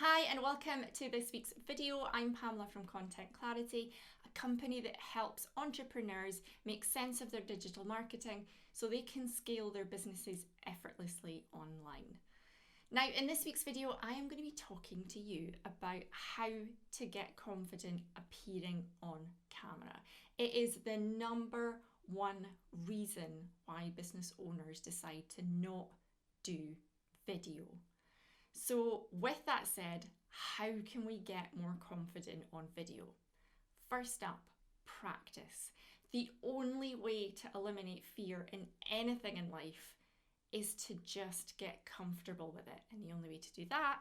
Hi and welcome to this week's video. I'm Pamela from Content Clarity, a company that helps entrepreneurs make sense of their digital marketing so they can scale their businesses effortlessly online. Now, in this week's video, I am going to be talking to you about how to get confident appearing on camera. It is the number one reason why business owners decide to not do video. So with that said, how can we get more confident on video? First up, practice. The only way to eliminate fear in anything in life is to just get comfortable with it. And the only way to do that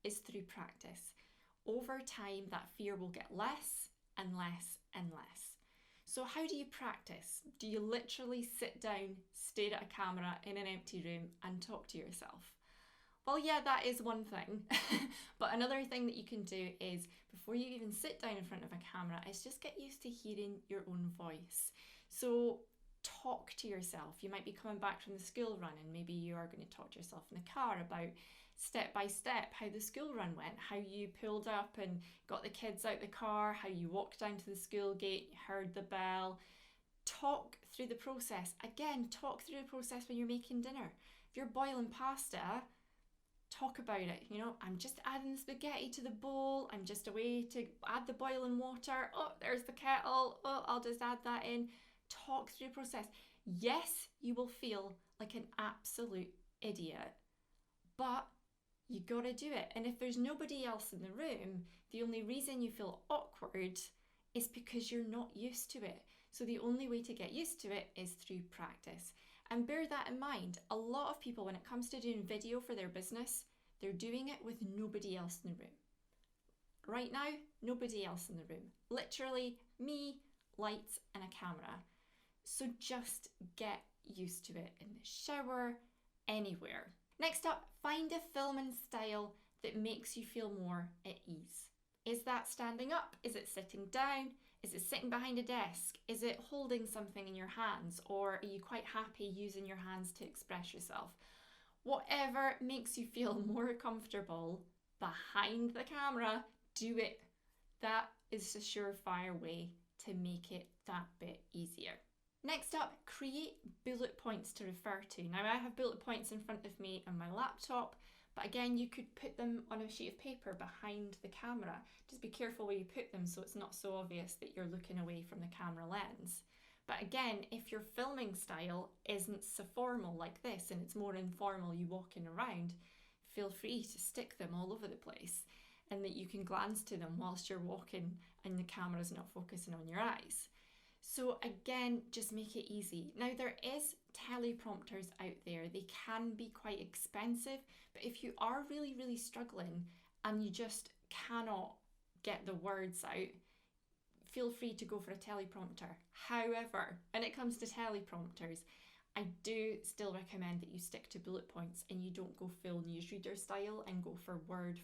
is through practice. Over time, that fear will get less and less and less. So how do you practice? Do you literally sit down, stare at a camera in an empty room and talk to yourself? Well, yeah, that is one thing. But another thing that you can do is, before you even sit down in front of a camera, is just get used to hearing your own voice. So talk to yourself. You might be coming back from the school run and maybe you are going to talk to yourself in the car about step by step how the school run went, how you pulled up and got the kids out the car, how you walked down to the school gate, you heard the bell. Talk through the process. Again, talk through the process when you're making dinner. If you're boiling pasta, talk about it. I'm just adding the spaghetti to the bowl. I'm just away to add the boiling water. Oh, there's the kettle. Oh, I'll just add that in. Talk through the process. Yes, you will feel like an absolute idiot, but you gotta do it. And if there's nobody else in the room, the only reason you feel awkward is because you're not used to it. So the only way to get used to it is through practice. And bear that in mind. A lot of people, when it comes to doing video for their business, they're doing it with nobody else in the room. Right now, nobody else in the room. Literally me, lights, and a camera. So just get used to it in the shower, anywhere. Next up, find a filming style that makes you feel more at ease. Is that standing up? Is it sitting down? Is it sitting behind a desk? Is it holding something in your hands? Or are you quite happy using your hands to express yourself? Whatever makes you feel more comfortable behind the camera, do it. That is a surefire way to make it that bit easier. Next up, create bullet points to refer to. Now, I have bullet points in front of me on my laptop, but again, you could put them on a sheet of paper behind the camera. Just be careful where you put them so it's not so obvious that you're looking away from the camera lens. But again, if your filming style isn't so formal like this and it's more informal, you walking around, feel free to stick them all over the place and that you can glance to them whilst you're walking and the camera's not focusing on your eyes. So again, just make it easy. Now, there is teleprompters out there. They can be quite expensive, but if you are really, really struggling and you just cannot get the words out, feel free to go for a teleprompter. However, when it comes to teleprompters, I do still recommend that you stick to bullet points and you don't go full newsreader style and go for word,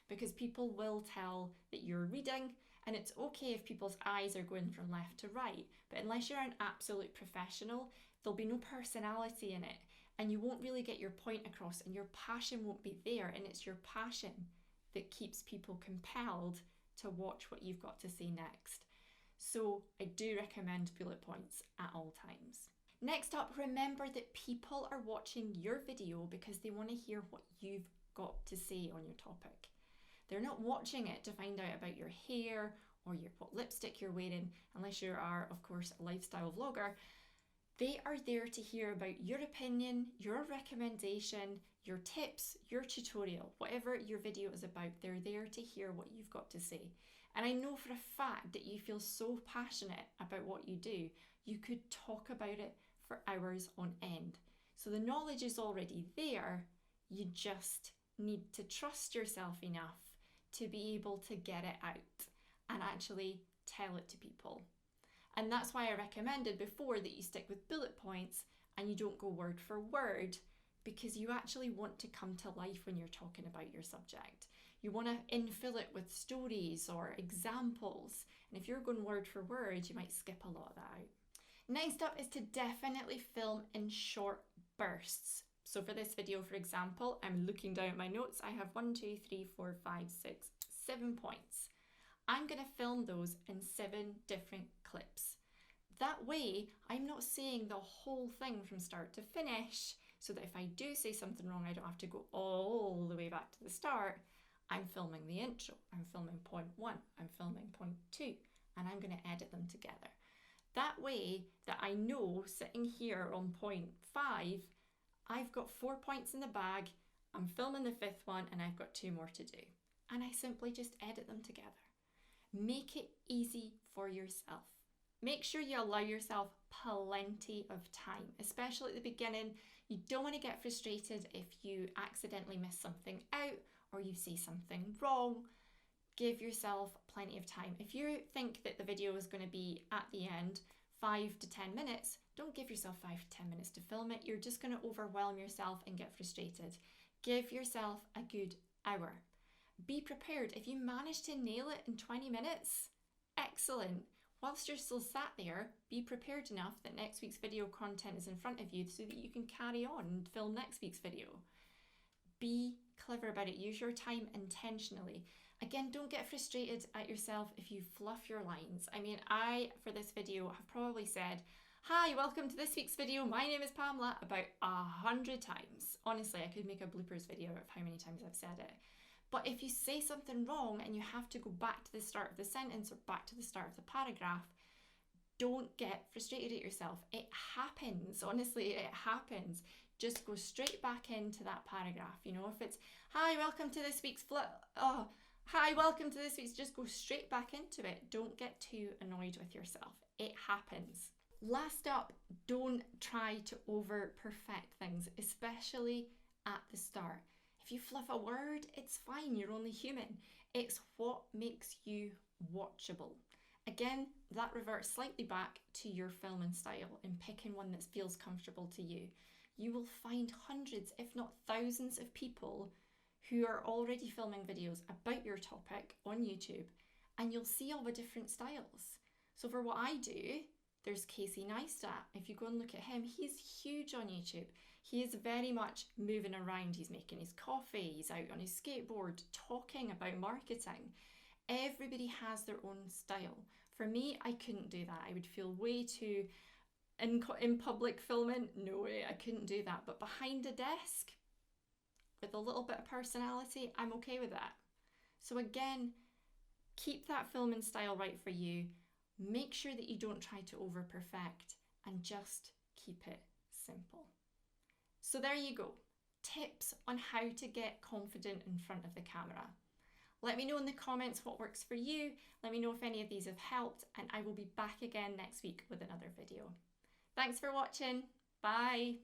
because people will tell that you're reading, and it's okay if people's eyes are going from left to right, but unless you're an absolute professional, there'll be no personality in it and you won't really get your point across and your passion won't be there, and it's your passion that keeps people compelled to watch what you've got to say next. So I do recommend bullet points at all times. Next up, remember that people are watching your video because they want to hear what you've got to say on your topic. They're not watching it to find out about your hair or what lipstick you're wearing, unless you are, of course, a lifestyle vlogger. They are there to hear about your opinion, your recommendation, your tips, your tutorial, whatever your video is about. They're there to hear what you've got to say. And I know for a fact that you feel so passionate about what you do, you could talk about it for hours on end. So the knowledge is already there. You just need to trust yourself enough to be able to get it out and actually tell it to people. And that's why I recommended before that you stick with bullet points and you don't go word for word, because you actually want to come to life when you're talking about your subject. You want to infill it with stories or examples. And if you're going word for word, you might skip a lot of that out. Next up is to definitely film in short bursts. So for this video, for example, I'm looking down at my notes. I have 1, 2, 3, 4, 5, 6, 7 points. I'm going to film those in 7 different clips. That way, I'm not saying the whole thing from start to finish, so that if I do say something wrong, I don't have to go all the way back to the start. I'm filming the intro, I'm filming point 1, I'm filming point 2, and I'm going to edit them together. That way that I know sitting here on point 5, I've got 4 points in the bag, I'm filming the 5th one, and I've got 2 more to do. And I simply just edit them together. Make it easy for yourself. Make sure you allow yourself plenty of time, especially at the beginning. You don't want to get frustrated if you accidentally miss something out or you say something wrong. Give yourself plenty of time. If you think that the video is going to be at the end 5 to 10 minutes, don't give yourself 5 to 10 minutes to film it. You're just going to overwhelm yourself and get frustrated. Give yourself a good hour. Be prepared. If you manage to nail it in 20 minutes, excellent. Whilst you're still sat there, be prepared enough that next week's video content is in front of you so that you can carry on and film next week's video. Be clever about it. Use your time intentionally. Again, don't get frustrated at yourself if you fluff your lines. I mean, for this video, have probably said, "Hi, welcome to this week's video. My name is Pamela," about 100 times. Honestly, I could make a bloopers video of how many times I've said it. But if you say something wrong and you have to go back to the start of the sentence or back to the start of the paragraph, don't get frustrated at yourself. It happens. Honestly, it happens. Just go straight back into that paragraph. You know, if it's, "Hi, welcome to this week's hi, welcome to this week's," just go straight back into it. Don't get too annoyed with yourself. It happens. Last up, don't try to over perfect things, especially at the start. If you fluff a word, it's fine, you're only human. It's what makes you watchable. Again, that reverts slightly back to your filming style and picking one that feels comfortable to you. You will find hundreds, if not thousands of people who are already filming videos about your topic on YouTube, and you'll see all the different styles. So for what I do, there's Casey Neistat. If you go and look at him, he's huge on YouTube. He is very much moving around. He's making his coffee, he's out on his skateboard, talking about marketing. Everybody has their own style. For me, I couldn't do that. I would feel way too in public filming. No way, I couldn't do that. But behind a desk, with a little bit of personality, I'm okay with that. So again, keep that filming style right for you. Make sure that you don't try to over perfect and just keep it simple. So there you go. Tips on how to get confident in front of the camera. Let me know in the comments what works for you. Let me know if any of these have helped, and I will be back again next week with another video. Thanks for watching. Bye.